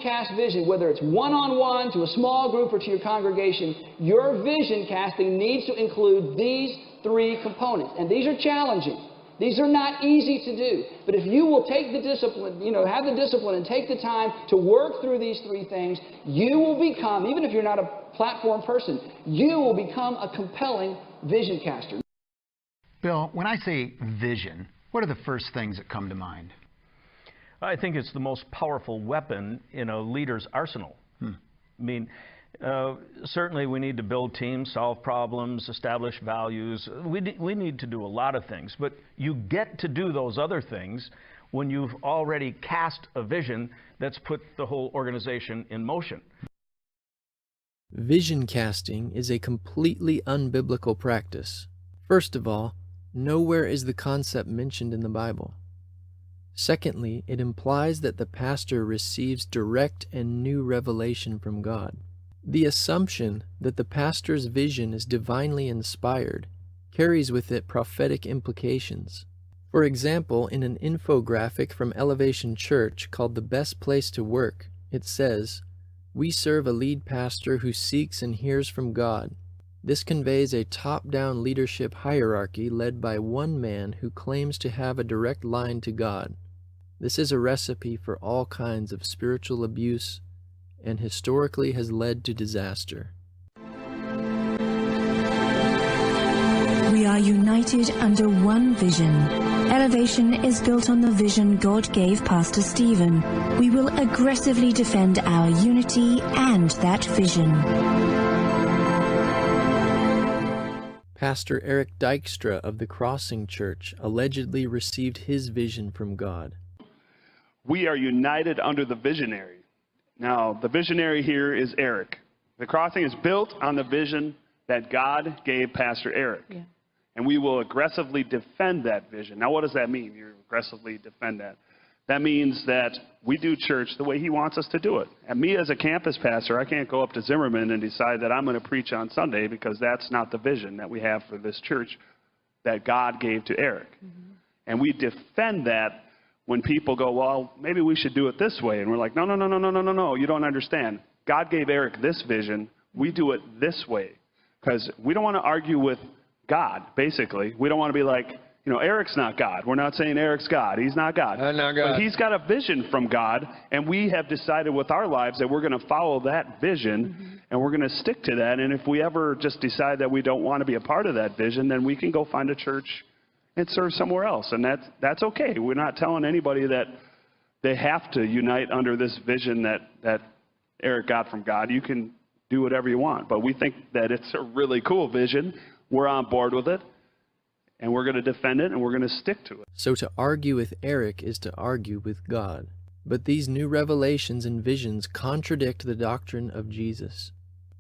cast vision, whether it's one-on-one, to a small group, or to your congregation, your vision casting needs to include these three components. And these are challenging. These are not easy to do. But if you will take the discipline, have the discipline and take the time to work through these three things, you will become, even if you're not a platform person, you will become a compelling vision caster. Bill, when I say vision, what are the first things that come to mind? I think it's the most powerful weapon in a leader's arsenal. I mean, certainly we need to build teams, solve problems, establish values. We need to do a lot of things, but you get to do those other things when you've already cast a vision that's put the whole organization in motion. Vision casting is a completely unbiblical practice. First of all, nowhere is the concept mentioned in the Bible. Secondly, it implies that the pastor receives direct and new revelation from God. The assumption that the pastor's vision is divinely inspired carries with it prophetic implications. For example, in an infographic from Elevation Church called The Best Place to Work, it says, "We serve a lead pastor who seeks and hears from God. This conveys a top-down leadership hierarchy led by one man who claims to have a direct line to God. This is a recipe for all kinds of spiritual abuse and historically has led to disaster." We are united under one vision. Elevation is built on the vision God gave Pastor Stephen. We will aggressively defend our unity and that vision. Pastor Eric Dykstra of the Crossing Church allegedly received his vision from God. We are united under the visionary. Now, the visionary here is Eric. The Crossing is built on the vision that God gave Pastor Eric. Yeah. And we will aggressively defend that vision. Now, what does that mean? You aggressively defend that. That means that we do church the way he wants us to do it. And me as a campus pastor, I can't go up to Zimmerman and decide that I'm going to preach on Sunday, because that's not the vision that we have for this church that God gave to Eric. And we defend that when people go, well, maybe we should do it this way. And we're like, no, you don't understand. God gave Eric this vision. We do it this way. Because we don't want to argue with God, basically. We don't want to be like, Eric's not God. We're not saying Eric's God. He's not God. Not God. But he's got a vision from God, and we have decided with our lives that we're going to follow that vision, and we're going to stick to that. And if we ever just decide that we don't want to be a part of that vision, then we can go find a church and serve somewhere else. And that's okay. We're not telling anybody that they have to unite under this vision that Eric got from God. You can do whatever you want. But we think that it's a really cool vision. We're on board with it. And we're going to defend it, and we're going to stick to it. So to argue with Eric is to argue with God. But these new revelations and visions contradict the doctrine of Jesus.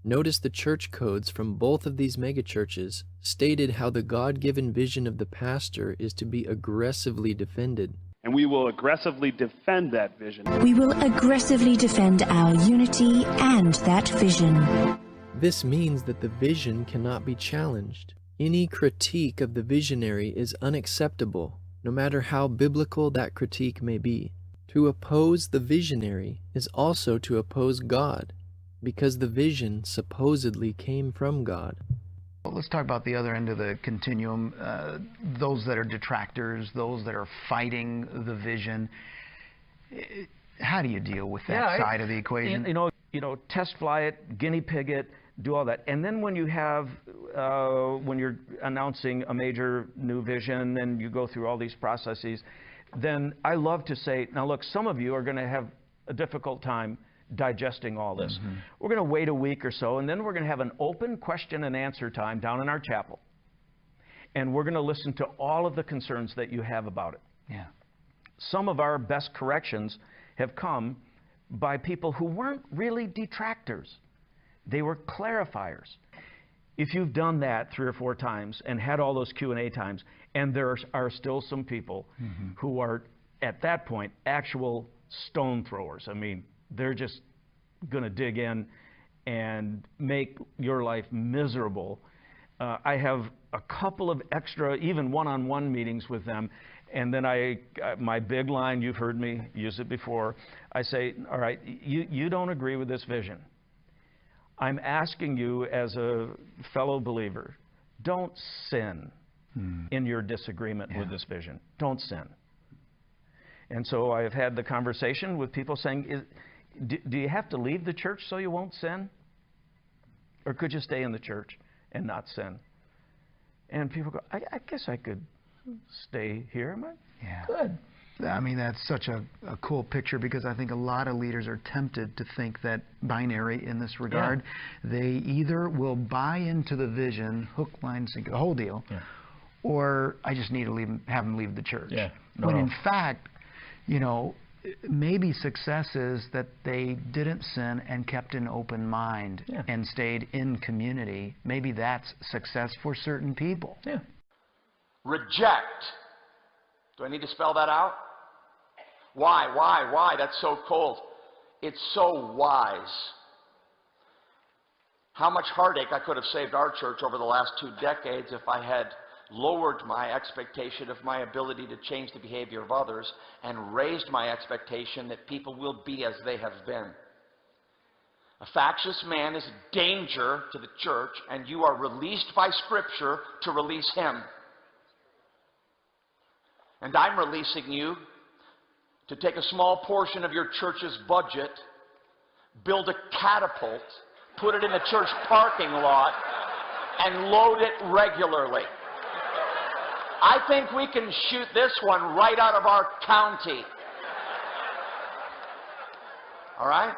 Notice the church codes from both of these megachurches stated how the God-given vision of the pastor is to be aggressively defended. And we will aggressively defend that vision. We will aggressively defend our unity and that vision. This means that the vision cannot be challenged. Any critique of the visionary is unacceptable, no matter how biblical that critique may be. To oppose the visionary is also to oppose God, because the vision supposedly came from God. Well, let's talk about the other end of the continuum, those that are detractors, those that are fighting the vision. How do you deal with that side of the equation? Test fly it, guinea pig it, do all that. And then when you have, when you're announcing a major new vision and you go through all these processes, then I love to say, now look, some of you are going to have a difficult time digesting all this. We're going to wait a week or so, and then we're going to have an open question and answer time down in our chapel. And we're going to listen to all of the concerns that you have about it. Yeah. Some of our best corrections have come by people who weren't really detractors. They were clarifiers. If you've done that 3 or 4 times and had all those Q&A times, and there are still some people who are, at that point, actual stone throwers. I mean, they're just going to dig in and make your life miserable. I have a couple of extra, even one-on-one meetings with them. And then my big line, you've heard me use it before, I say, all right, you don't agree with this vision. I'm asking you as a fellow believer, don't sin in your disagreement with this vision. Don't sin. And so I have had the conversation with people saying, do you have to leave the church so you won't sin? Or could you stay in the church and not sin? And people go, I guess I could stay here. Am I? Yeah. Good. I mean, that's such a cool picture, because I think a lot of leaders are tempted to think that binary in this regard. Yeah. They either will buy into the vision, hook, line, sinker, the whole deal, or I just need to have them leave the church. Yeah. When in fact, you know, maybe success is that they didn't sin and kept an open mind and stayed in community. Maybe that's success for certain people. Yeah. Reject. Do I need to spell that out? Why? That's so cold. It's so wise. How much heartache I could have saved our church over the last 2 decades if I had lowered my expectation of my ability to change the behavior of others and raised my expectation that people will be as they have been. A factious man is a danger to the church, and you are released by Scripture to release him. And I'm releasing you to take a small portion of your church's budget, build a catapult, put it in the church parking lot, and load it regularly. I think we can shoot this one right out of our county. All right?